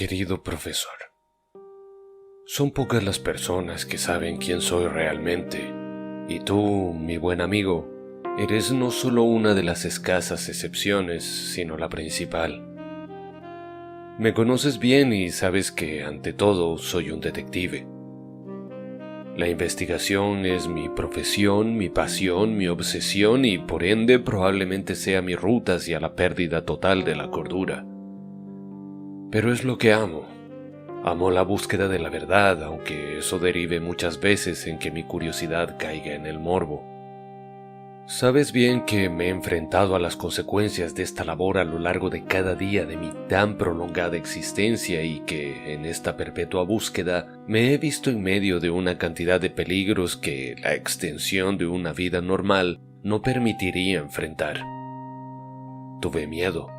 Querido profesor, son pocas las personas que saben quién soy realmente, y tú, mi buen amigo, eres no solo una de las escasas excepciones, sino la principal. Me conoces bien y sabes que, ante todo, soy un detective. La investigación es mi profesión, mi pasión, mi obsesión y, por ende, probablemente sea mi ruta hacia la pérdida total de la cordura. Pero es lo que amo. Amo la búsqueda de la verdad, aunque eso derive muchas veces en que mi curiosidad caiga en el morbo. Sabes bien que me he enfrentado a las consecuencias de esta labor a lo largo de cada día de mi tan prolongada existencia y que, en esta perpetua búsqueda, me he visto en medio de una cantidad de peligros que la extensión de una vida normal no permitiría enfrentar. Tuve miedo,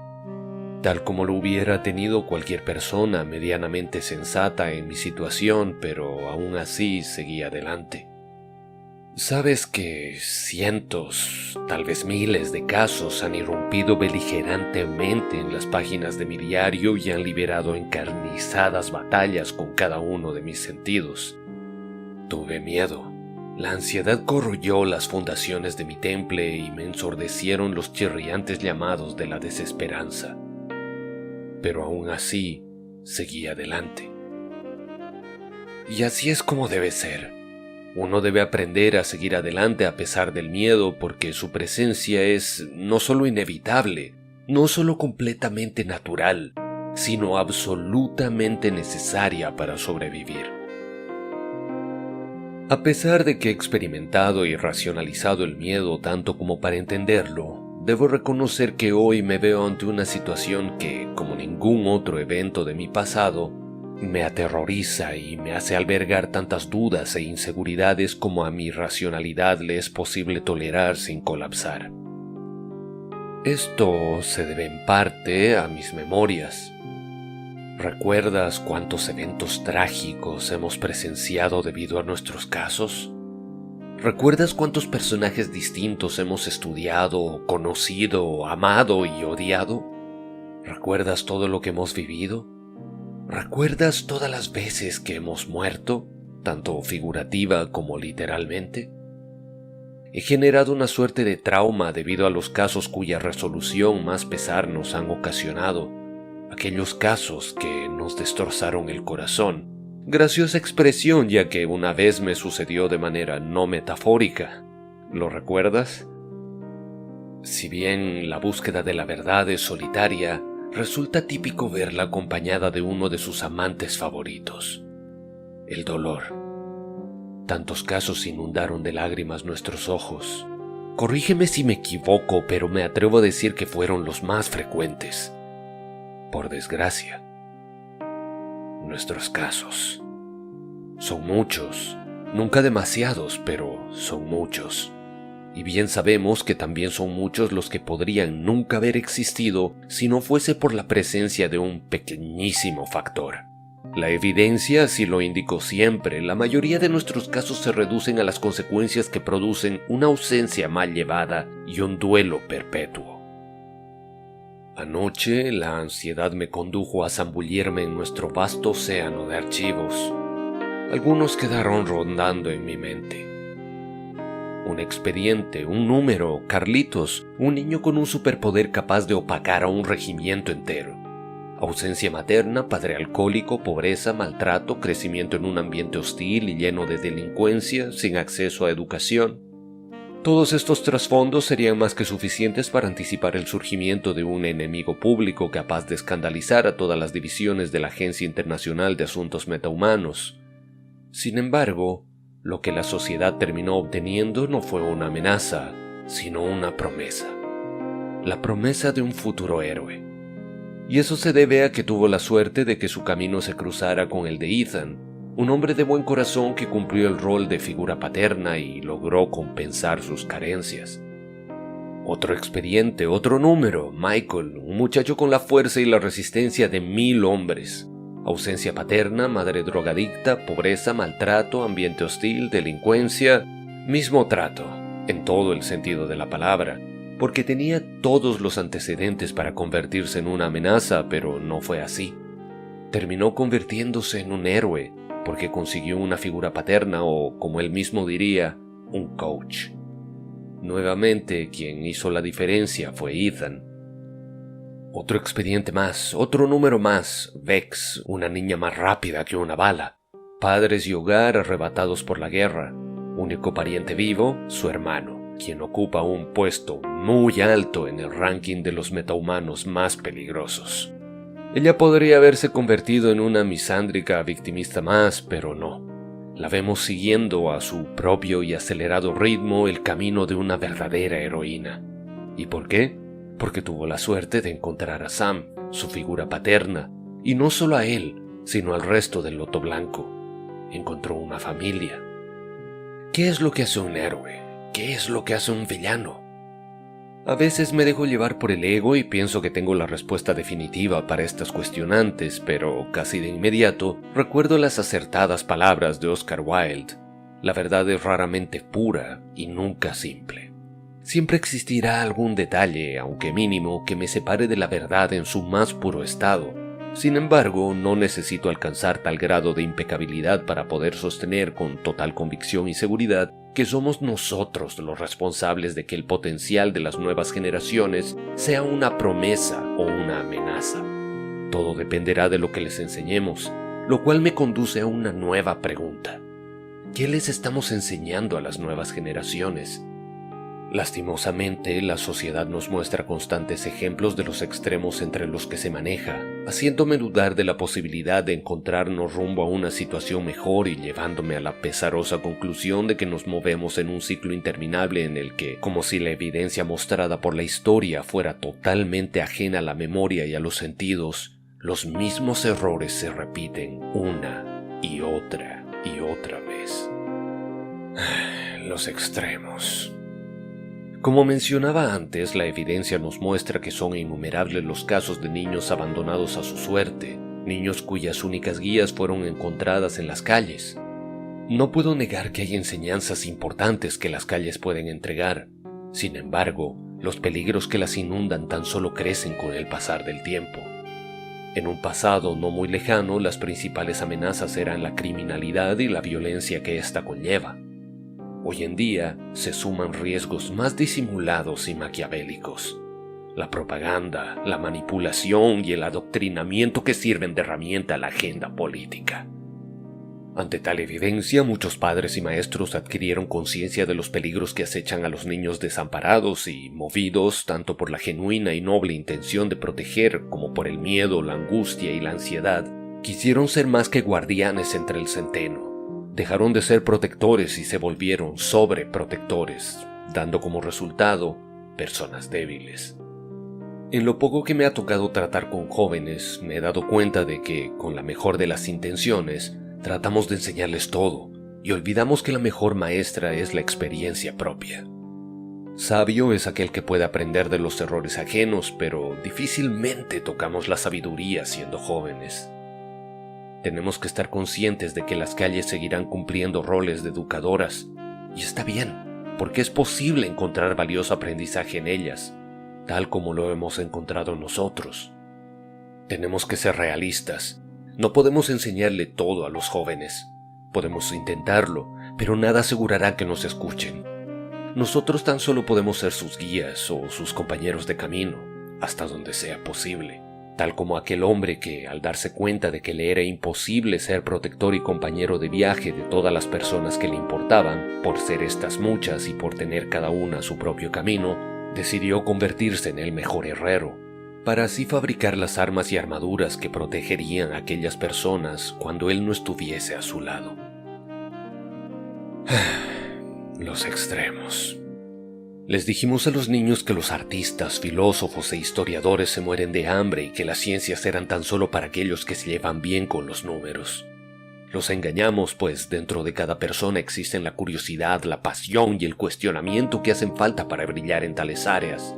tal como lo hubiera tenido cualquier persona medianamente sensata en mi situación, pero aún así seguí adelante. Sabes que cientos, tal vez miles de casos han irrumpido beligerantemente en las páginas de mi diario y han liberado encarnizadas batallas con cada uno de mis sentidos. Tuve miedo. La ansiedad corroyó las fundaciones de mi temple y me ensordecieron los chirriantes llamados de la desesperanza. Pero aún así, seguí adelante. Y así es como debe ser. Uno debe aprender a seguir adelante a pesar del miedo porque su presencia es no solo inevitable, no solo completamente natural, sino absolutamente necesaria para sobrevivir. A pesar de que he experimentado y racionalizado el miedo tanto como para entenderlo, debo reconocer que hoy me veo ante una situación que, como ningún otro evento de mi pasado, me aterroriza y me hace albergar tantas dudas e inseguridades como a mi racionalidad le es posible tolerar sin colapsar. Esto se debe en parte a mis memorias. ¿Recuerdas cuántos eventos trágicos hemos presenciado debido a nuestros casos? ¿Recuerdas cuántos personajes distintos hemos estudiado, conocido, amado y odiado? ¿Recuerdas todo lo que hemos vivido? ¿Recuerdas todas las veces que hemos muerto, tanto figurativa como literalmente? He generado una suerte de trauma debido a los casos cuya resolución más pesar nos han ocasionado, aquellos casos que nos destrozaron el corazón. Graciosa expresión, ya que una vez me sucedió de manera no metafórica. ¿Lo recuerdas? Si bien la búsqueda de la verdad es solitaria, resulta típico verla acompañada de uno de sus amantes favoritos, el dolor. Tantos casos inundaron de lágrimas nuestros ojos. Corrígeme si me equivoco, pero me atrevo a decir que fueron los más frecuentes. Por desgracia, nuestros casos. Son muchos, nunca demasiados, pero son muchos. Y bien sabemos que también son muchos los que podrían nunca haber existido si no fuese por la presencia de un pequeñísimo factor. La evidencia así lo indicó siempre. La mayoría de nuestros casos se reducen a las consecuencias que producen una ausencia mal llevada y un duelo perpetuo. Anoche la ansiedad me condujo a zambullirme en nuestro vasto océano de archivos. Algunos quedaron rondando en mi mente. Un expediente, un número, Carlitos, un niño con un superpoder capaz de opacar a un regimiento entero. Ausencia materna, padre alcohólico, pobreza, maltrato, crecimiento en un ambiente hostil y lleno de delincuencia, sin acceso a educación. Todos estos trasfondos serían más que suficientes para anticipar el surgimiento de un enemigo público capaz de escandalizar a todas las divisiones de la Agencia Internacional de Asuntos Metahumanos. Sin embargo, lo que la sociedad terminó obteniendo no fue una amenaza, sino una promesa. La promesa de un futuro héroe. Y eso se debe a que tuvo la suerte de que su camino se cruzara con el de Ethan, un hombre de buen corazón que cumplió el rol de figura paterna y logró compensar sus carencias. Otro expediente, otro número, Michael, un muchacho con la fuerza y la resistencia de 1000 hombres. Ausencia paterna, madre drogadicta, pobreza, maltrato, ambiente hostil, delincuencia, mismo trato, en todo el sentido de la palabra, porque tenía todos los antecedentes para convertirse en una amenaza, pero no fue así. terminó convirtiéndose en un héroe porque consiguió una figura paterna o, como él mismo diría, un coach. Nuevamente, quien hizo la diferencia fue Ethan. Otro expediente más, otro número más, Vex, una niña más rápida que una bala. Padres y hogar arrebatados por la guerra. Único pariente vivo, su hermano, quien ocupa un puesto muy alto en el ranking de los metahumanos más peligrosos. Ella podría haberse convertido en una misándrica victimista más, pero no. La vemos siguiendo a su propio y acelerado ritmo el camino de una verdadera heroína. ¿Y por qué? Porque tuvo la suerte de encontrar a Sam, su figura paterna, y no solo a él, sino al resto del loto blanco. Encontró una familia. ¿Qué es lo que hace un héroe? ¿Qué es lo que hace un villano? A veces me dejo llevar por el ego y pienso que tengo la respuesta definitiva para estas cuestionantes, pero casi de inmediato recuerdo las acertadas palabras de Oscar Wilde. La verdad es raramente pura y nunca simple. Siempre existirá algún detalle, aunque mínimo, que me separe de la verdad en su más puro estado. Sin embargo, no necesito alcanzar tal grado de impecabilidad para poder sostener con total convicción y seguridad que somos nosotros los responsables de que el potencial de las nuevas generaciones sea una promesa o una amenaza. Todo dependerá de lo que les enseñemos, lo cual me conduce a una nueva pregunta. ¿Qué les estamos enseñando a las nuevas generaciones? Lastimosamente, la sociedad nos muestra constantes ejemplos de los extremos entre los que se maneja, haciéndome dudar de la posibilidad de encontrarnos rumbo a una situación mejor y llevándome a la pesarosa conclusión de que nos movemos en un ciclo interminable en el que, como si la evidencia mostrada por la historia fuera totalmente ajena a la memoria y a los sentidos, los mismos errores se repiten una y otra vez. Los extremos. Como mencionaba antes, la evidencia nos muestra que son innumerables los casos de niños abandonados a su suerte, niños cuyas únicas guías fueron encontradas en las calles. No puedo negar que hay enseñanzas importantes que las calles pueden entregar. Sin embargo, los peligros que las inundan tan solo crecen con el pasar del tiempo. En un pasado no muy lejano, las principales amenazas eran la criminalidad y la violencia que ésta conlleva. Hoy en día se suman riesgos más disimulados y maquiavélicos. La propaganda, la manipulación y el adoctrinamiento que sirven de herramienta a la agenda política. Ante tal evidencia, muchos padres y maestros adquirieron conciencia de los peligros que acechan a los niños desamparados y, movidos tanto por la genuina y noble intención de proteger como por el miedo, la angustia y la ansiedad, quisieron ser más que guardianes entre el centeno. Dejaron de ser protectores y se volvieron sobreprotectores, dando como resultado personas débiles. En lo poco que me ha tocado tratar con jóvenes, me he dado cuenta de que, con la mejor de las intenciones, tratamos de enseñarles todo y olvidamos que la mejor maestra es la experiencia propia. Sabio es aquel que puede aprender de los errores ajenos, pero difícilmente tocamos la sabiduría siendo jóvenes. Tenemos que estar conscientes de que las calles seguirán cumpliendo roles de educadoras, y está bien, porque es posible encontrar valioso aprendizaje en ellas, tal como lo hemos encontrado nosotros. Tenemos que ser realistas. No podemos enseñarle todo a los jóvenes. Podemos intentarlo, pero nada asegurará que nos escuchen. Nosotros tan solo podemos ser sus guías o sus compañeros de camino, hasta donde sea posible. Tal como aquel hombre que, al darse cuenta de que le era imposible ser protector y compañero de viaje de todas las personas que le importaban, por ser estas muchas y por tener cada una su propio camino, decidió convertirse en el mejor herrero, para así fabricar las armas y armaduras que protegerían a aquellas personas cuando él no estuviese a su lado. Los extremos. Les dijimos a los niños que los artistas, filósofos e historiadores se mueren de hambre y que las ciencias eran tan solo para aquellos que se llevan bien con los números. Los engañamos, pues dentro de cada persona existen la curiosidad, la pasión y el cuestionamiento que hacen falta para brillar en tales áreas.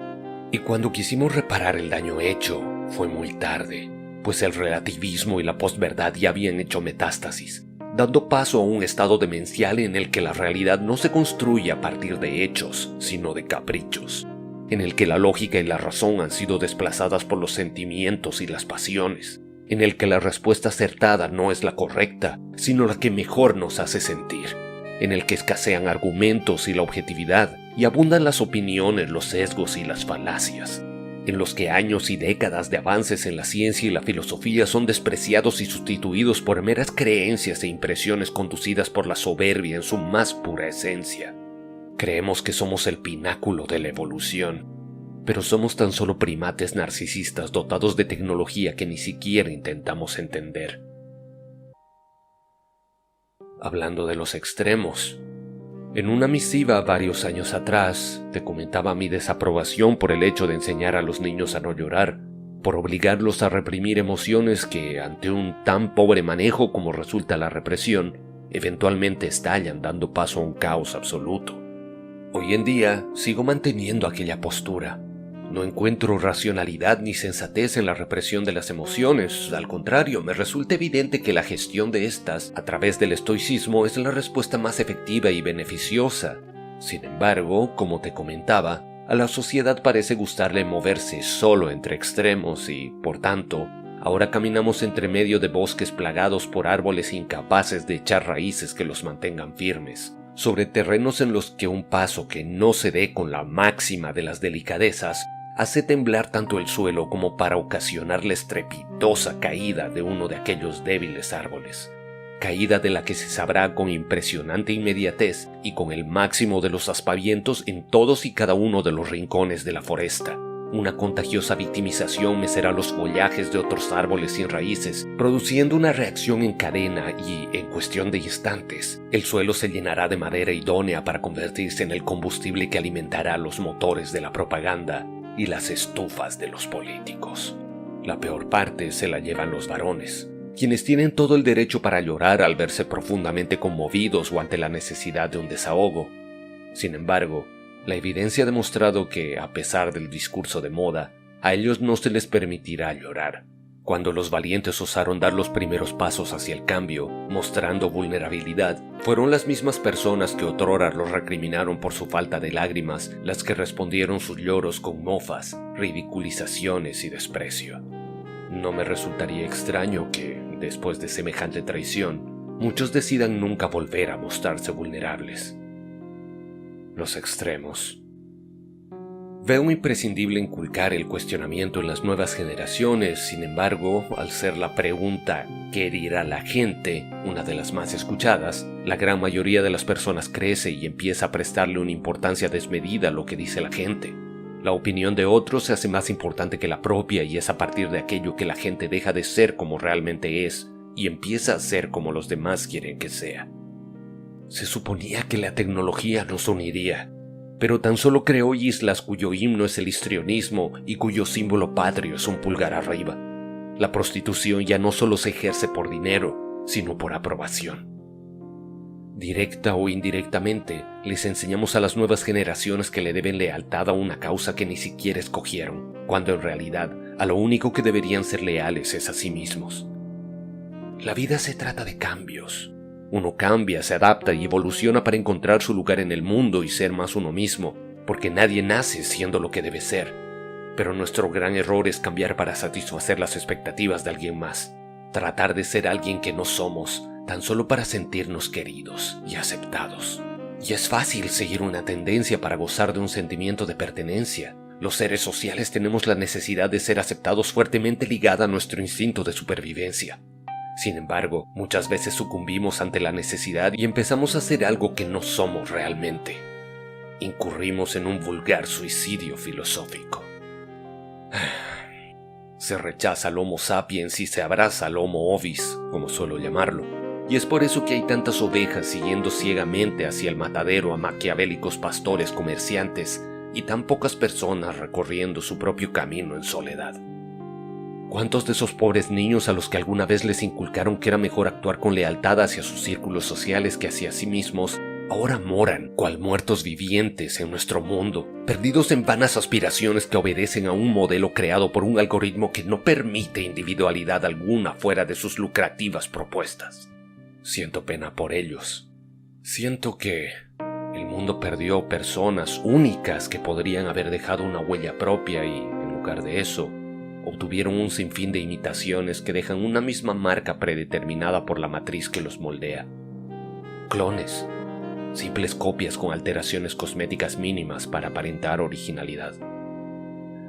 Y cuando quisimos reparar el daño hecho, fue muy tarde, pues el relativismo y la posverdad ya habían hecho metástasis, dando paso a un estado demencial en el que la realidad no se construye a partir de hechos, sino de caprichos, en el que la lógica y la razón han sido desplazadas por los sentimientos y las pasiones, en el que la respuesta acertada no es la correcta, sino la que mejor nos hace sentir, en el que escasean argumentos y la objetividad, y abundan las opiniones, los sesgos y las falacias, en los que años y décadas de avances en la ciencia y la filosofía son despreciados y sustituidos por meras creencias e impresiones conducidas por la soberbia en su más pura esencia. Creemos que somos el pináculo de la evolución, pero somos tan solo primates narcisistas dotados de tecnología que ni siquiera intentamos entender. Hablando de los extremos, en una misiva varios años atrás te comentaba mi desaprobación por el hecho de enseñar a los niños a no llorar, por obligarlos a reprimir emociones que, ante un tan pobre manejo como resulta la represión, eventualmente estallan dando paso a un caos absoluto. Hoy en día sigo manteniendo aquella postura. No encuentro racionalidad ni sensatez en la represión de las emociones. Al contrario, me resulta evidente que la gestión de estas a través del estoicismo es la respuesta más efectiva y beneficiosa. Sin embargo, como te comentaba, a la sociedad parece gustarle moverse solo entre extremos y, por tanto, ahora caminamos entre medio de bosques plagados por árboles incapaces de echar raíces que los mantengan firmes, sobre terrenos en los que un paso que no se dé con la máxima de las delicadezas hace temblar tanto el suelo como para ocasionar la estrepitosa caída de uno de aquellos débiles árboles, caída de la que se sabrá con impresionante inmediatez y con el máximo de los aspavientos en todos y cada uno de los rincones de la foresta. Una contagiosa victimización mecerá los follajes de otros árboles sin raíces, produciendo una reacción en cadena y, en cuestión de instantes, el suelo se llenará de madera idónea para convertirse en el combustible que alimentará los motores de la propaganda y las estufas de los políticos. La peor parte se la llevan los varones, quienes tienen todo el derecho para llorar al verse profundamente conmovidos o ante la necesidad de un desahogo. Sin embargo, la evidencia ha demostrado que, a pesar del discurso de moda, a ellos no se les permitirá llorar. Cuando los valientes osaron dar los primeros pasos hacia el cambio, mostrando vulnerabilidad, fueron las mismas personas que otrora los recriminaron por su falta de lágrimas las que respondieron sus lloros con mofas, ridiculizaciones y desprecio. No me resultaría extraño que, después de semejante traición, muchos decidan nunca volver a mostrarse vulnerables. Los extremos. Veo imprescindible inculcar el cuestionamiento en las nuevas generaciones. Sin embargo, al ser la pregunta ¿qué dirá la gente?, una de las más escuchadas, la gran mayoría de las personas crece y empieza a prestarle una importancia desmedida a lo que dice la gente. La opinión de otros se hace más importante que la propia y es a partir de aquello que la gente deja de ser como realmente es y empieza a ser como los demás quieren que sea. Se suponía que la tecnología nos uniría, pero tan solo creó islas cuyo himno es el histrionismo y cuyo símbolo patrio es un pulgar arriba. La prostitución ya no solo se ejerce por dinero, sino por aprobación. Directa o indirectamente, les enseñamos a las nuevas generaciones que le deben lealtad a una causa que ni siquiera escogieron, cuando en realidad a lo único que deberían ser leales es a sí mismos. La vida se trata de cambios. Uno cambia, se adapta y evoluciona para encontrar su lugar en el mundo y ser más uno mismo, porque nadie nace siendo lo que debe ser. Pero nuestro gran error es cambiar para satisfacer las expectativas de alguien más, tratar de ser alguien que no somos, tan solo para sentirnos queridos y aceptados. Y es fácil seguir una tendencia para gozar de un sentimiento de pertenencia. Los seres sociales tenemos la necesidad de ser aceptados fuertemente ligada a nuestro instinto de supervivencia. Sin embargo, muchas veces sucumbimos ante la necesidad y empezamos a hacer algo que no somos realmente. Incurrimos en un vulgar suicidio filosófico. Se rechaza al Homo sapiens y se abraza al Homo ovis, como suelo llamarlo. Y es por eso que hay tantas ovejas siguiendo ciegamente hacia el matadero a maquiavélicos pastores comerciantes y tan pocas personas recorriendo su propio camino en soledad. ¿Cuántos de esos pobres niños a los que alguna vez les inculcaron que era mejor actuar con lealtad hacia sus círculos sociales que hacia sí mismos, ahora moran, cual muertos vivientes en nuestro mundo, perdidos en vanas aspiraciones que obedecen a un modelo creado por un algoritmo que no permite individualidad alguna fuera de sus lucrativas propuestas? Siento pena por ellos. Siento que el mundo perdió personas únicas que podrían haber dejado una huella propia y, en lugar de eso, obtuvieron un sinfín de imitaciones que dejan una misma marca predeterminada por la matriz que los moldea. Clones, simples copias con alteraciones cosméticas mínimas para aparentar originalidad.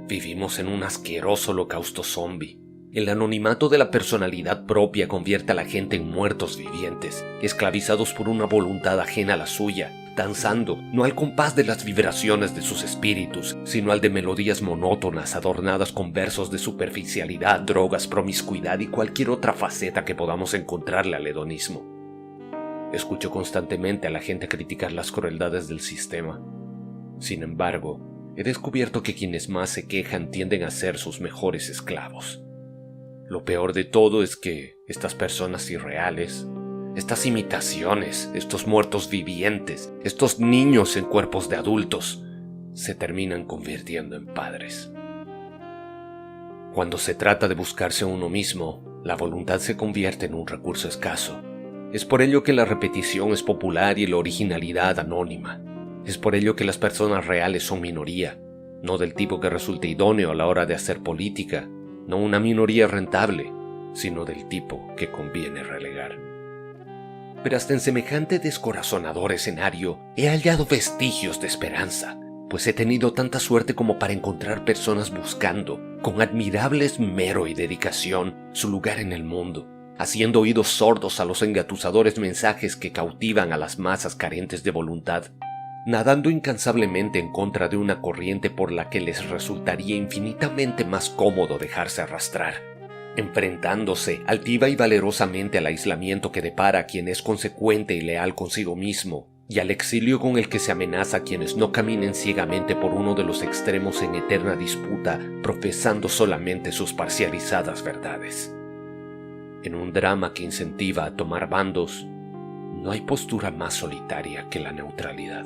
Vivimos en un asqueroso holocausto zombie. El anonimato de la personalidad propia convierte a la gente en muertos vivientes, esclavizados por una voluntad ajena a la suya, danzando no al compás de las vibraciones de sus espíritus, sino al de melodías monótonas adornadas con versos de superficialidad, drogas, promiscuidad y cualquier otra faceta que podamos encontrarle al hedonismo. Escucho constantemente a la gente criticar las crueldades del sistema. Sin embargo, he descubierto que quienes más se quejan tienden a ser sus mejores esclavos. Lo peor de todo es que estas personas irreales, estas imitaciones, estos muertos vivientes, estos niños en cuerpos de adultos, se terminan convirtiendo en padres. Cuando se trata de buscarse a uno mismo, la voluntad se convierte en un recurso escaso. Es por ello que la repetición es popular y la originalidad anónima. Es por ello que las personas reales son minoría, no del tipo que resulte idóneo a la hora de hacer política, no una minoría rentable, sino del tipo que conviene relegar. Pero hasta en semejante descorazonador escenario he hallado vestigios de esperanza, pues he tenido tanta suerte como para encontrar personas buscando, con admirable esmero y dedicación, su lugar en el mundo, haciendo oídos sordos a los engatusadores mensajes que cautivan a las masas carentes de voluntad, nadando incansablemente en contra de una corriente por la que les resultaría infinitamente más cómodo dejarse arrastrar, enfrentándose altiva y valerosamente al aislamiento que depara a quien es consecuente y leal consigo mismo, y al exilio con el que se amenaza a quienes no caminen ciegamente por uno de los extremos en eterna disputa, profesando solamente sus parcializadas verdades. En un drama que incentiva a tomar bandos, no hay postura más solitaria que la neutralidad.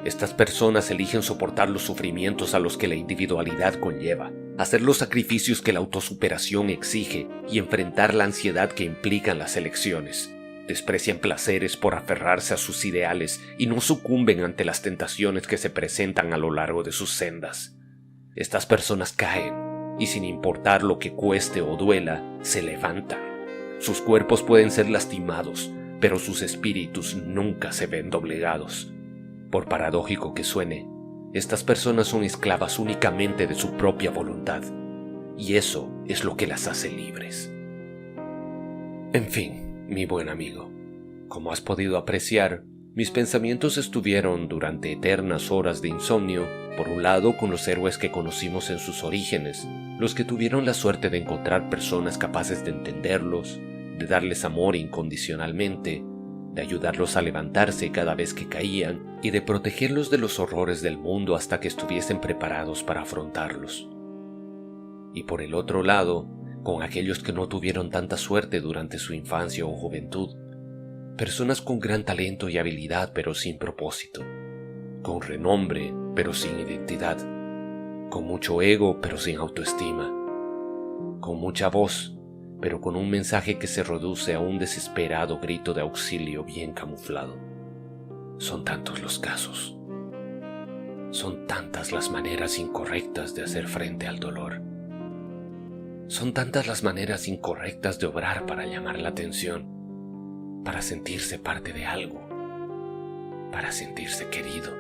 Estas personas eligen soportar los sufrimientos a los que la individualidad conlleva, hacer los sacrificios que la autosuperación exige y enfrentar la ansiedad que implican las elecciones. Desprecian placeres por aferrarse a sus ideales y no sucumben ante las tentaciones que se presentan a lo largo de sus sendas. Estas personas caen y, sin importar lo que cueste o duela, se levantan. Sus cuerpos pueden ser lastimados, pero sus espíritus nunca se ven doblegados. Por paradójico que suene, estas personas son esclavas únicamente de su propia voluntad, y eso es lo que las hace libres. En fin, mi buen amigo, como has podido apreciar, mis pensamientos estuvieron durante eternas horas de insomnio, por un lado con los héroes que conocimos en sus orígenes, los que tuvieron la suerte de encontrar personas capaces de entenderlos, de darles amor incondicionalmente, de ayudarlos a levantarse cada vez que caían y de protegerlos de los horrores del mundo hasta que estuviesen preparados para afrontarlos. Y por el otro lado, con aquellos que no tuvieron tanta suerte durante su infancia o juventud, personas con gran talento y habilidad pero sin propósito, con renombre pero sin identidad, con mucho ego pero sin autoestima, con mucha voz pero con un mensaje que se reduce a un desesperado grito de auxilio bien camuflado. Son tantos los casos. Son tantas las maneras incorrectas de hacer frente al dolor. Son tantas las maneras incorrectas de obrar para llamar la atención, para sentirse parte de algo, para sentirse querido.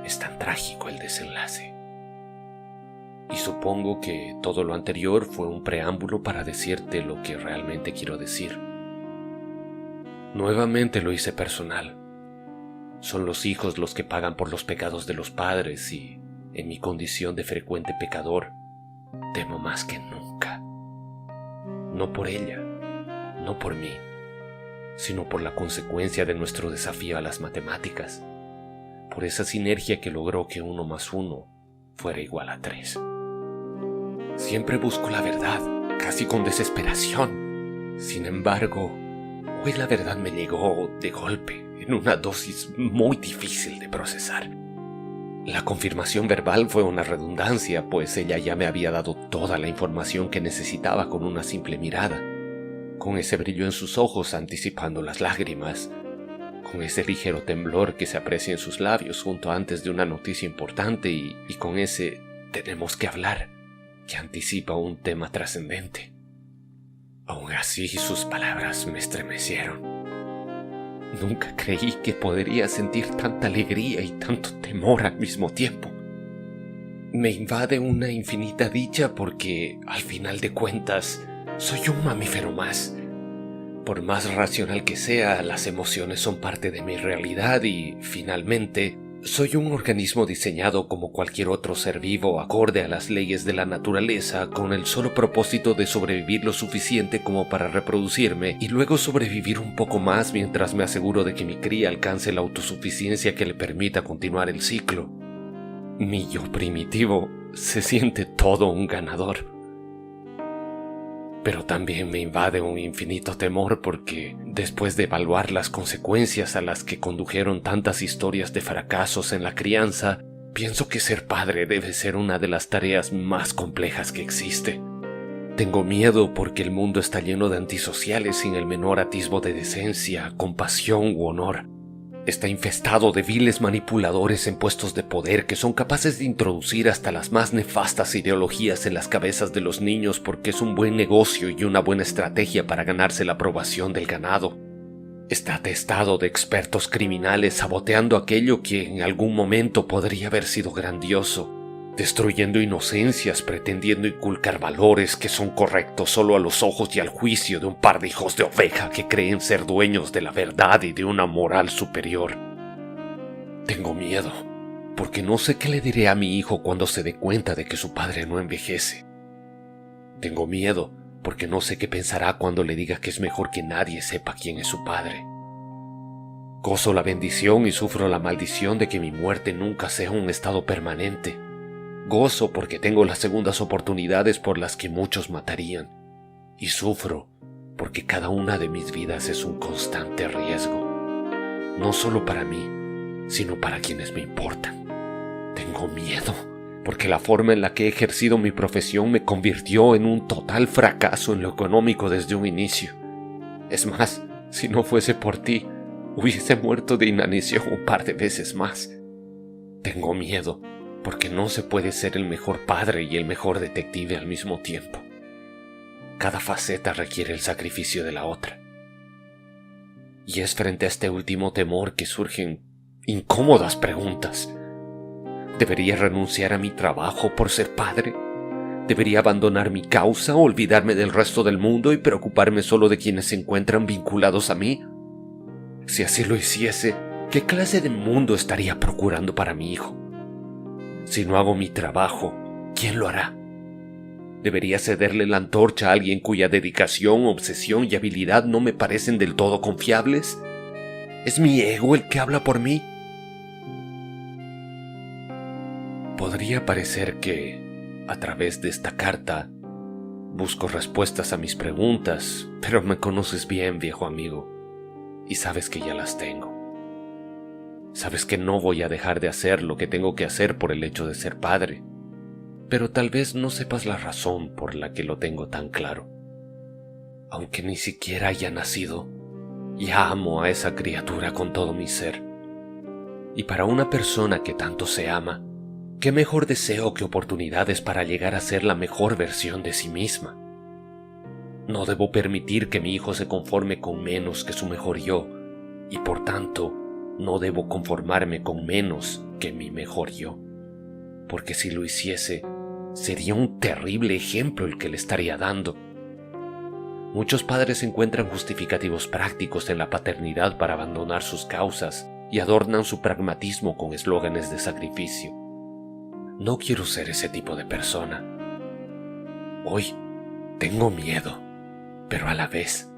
Es tan trágico el desenlace. Y supongo que todo lo anterior fue un preámbulo para decirte lo que realmente quiero decir. Nuevamente lo hice personal. Son los hijos los que pagan por los pecados de los padres y, en mi condición de frecuente pecador, temo más que nunca. No por ella, no por mí, sino por la consecuencia de nuestro desafío a las matemáticas, por esa sinergia que logró que 1 más 1 fuera igual a 3. Siempre busco la verdad, casi con desesperación. Sin embargo, hoy la verdad me llegó de golpe, en una dosis muy difícil de procesar. La confirmación verbal fue una redundancia, pues ella ya me había dado toda la información que necesitaba con una simple mirada, con ese brillo en sus ojos anticipando las lágrimas, con ese ligero temblor que se aprecia en sus labios junto antes de una noticia importante y con ese «tenemos que hablar», que anticipa un tema trascendente. Aún así, sus palabras me estremecieron. Nunca creí que podría sentir tanta alegría y tanto temor al mismo tiempo. Me invade una infinita dicha porque, al final de cuentas, soy un mamífero más. Por más racional que sea, las emociones son parte de mi realidad y, finalmente, soy un organismo diseñado como cualquier otro ser vivo acorde a las leyes de la naturaleza con el solo propósito de sobrevivir lo suficiente como para reproducirme y luego sobrevivir un poco más mientras me aseguro de que mi cría alcance la autosuficiencia que le permita continuar el ciclo. Mi yo primitivo se siente todo un ganador. Pero también me invade un infinito temor porque, después de evaluar las consecuencias a las que condujeron tantas historias de fracasos en la crianza, pienso que ser padre debe ser una de las tareas más complejas que existe. Tengo miedo porque el mundo está lleno de antisociales sin el menor atisbo de decencia, compasión u honor. Está infestado de viles manipuladores en puestos de poder que son capaces de introducir hasta las más nefastas ideologías en las cabezas de los niños porque es un buen negocio y una buena estrategia para ganarse la aprobación del ganado. Está atestado de expertos criminales saboteando aquello que en algún momento podría haber sido grandioso, destruyendo inocencias, pretendiendo inculcar valores que son correctos solo a los ojos y al juicio de un par de hijos de oveja que creen ser dueños de la verdad y de una moral superior. Tengo miedo, porque no sé qué le diré a mi hijo cuando se dé cuenta de que su padre no envejece. Tengo miedo, porque no sé qué pensará cuando le diga que es mejor que nadie sepa quién es su padre. Gozo la bendición y sufro la maldición de que mi muerte nunca sea un estado permanente. Gozo porque tengo las segundas oportunidades por las que muchos matarían. Y sufro porque cada una de mis vidas es un constante riesgo. No solo para mí, sino para quienes me importan. Tengo miedo porque la forma en la que he ejercido mi profesión me convirtió en un total fracaso en lo económico desde un inicio. Es más, si no fuese por ti, hubiese muerto de inanición un par de veces más. Tengo miedo porque no se puede ser el mejor padre y el mejor detective al mismo tiempo. Cada faceta requiere el sacrificio de la otra. Y es frente a este último temor que surgen incómodas preguntas. ¿Debería renunciar a mi trabajo por ser padre? ¿Debería abandonar mi causa, olvidarme del resto del mundo y preocuparme solo de quienes se encuentran vinculados a mí? Si así lo hiciese, ¿qué clase de mundo estaría procurando para mi hijo? Si no hago mi trabajo, ¿quién lo hará? ¿Debería cederle la antorcha a alguien cuya dedicación, obsesión y habilidad no me parecen del todo confiables? ¿Es mi ego el que habla por mí? Podría parecer que, a través de esta carta, busco respuestas a mis preguntas, pero me conoces bien, viejo amigo, y sabes que ya las tengo. Sabes que no voy a dejar de hacer lo que tengo que hacer por el hecho de ser padre, pero tal vez no sepas la razón por la que lo tengo tan claro. Aunque ni siquiera haya nacido, ya amo a esa criatura con todo mi ser. Y para una persona que tanto se ama, ¿qué mejor deseo que oportunidades para llegar a ser la mejor versión de sí misma? No debo permitir que mi hijo se conforme con menos que su mejor yo, y por tanto, no debo conformarme con menos que mi mejor yo, porque si lo hiciese, sería un terrible ejemplo el que le estaría dando. Muchos padres encuentran justificativos prácticos en la paternidad para abandonar sus causas y adornan su pragmatismo con eslóganes de sacrificio. No quiero ser ese tipo de persona. Hoy tengo miedo, pero a la vez,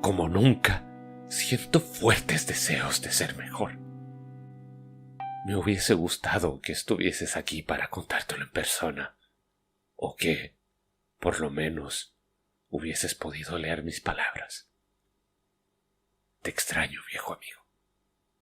como nunca, siento fuertes deseos de ser mejor. Me hubiese gustado que estuvieses aquí para contártelo en persona, o que, por lo menos, hubieses podido leer mis palabras. Te extraño, viejo amigo.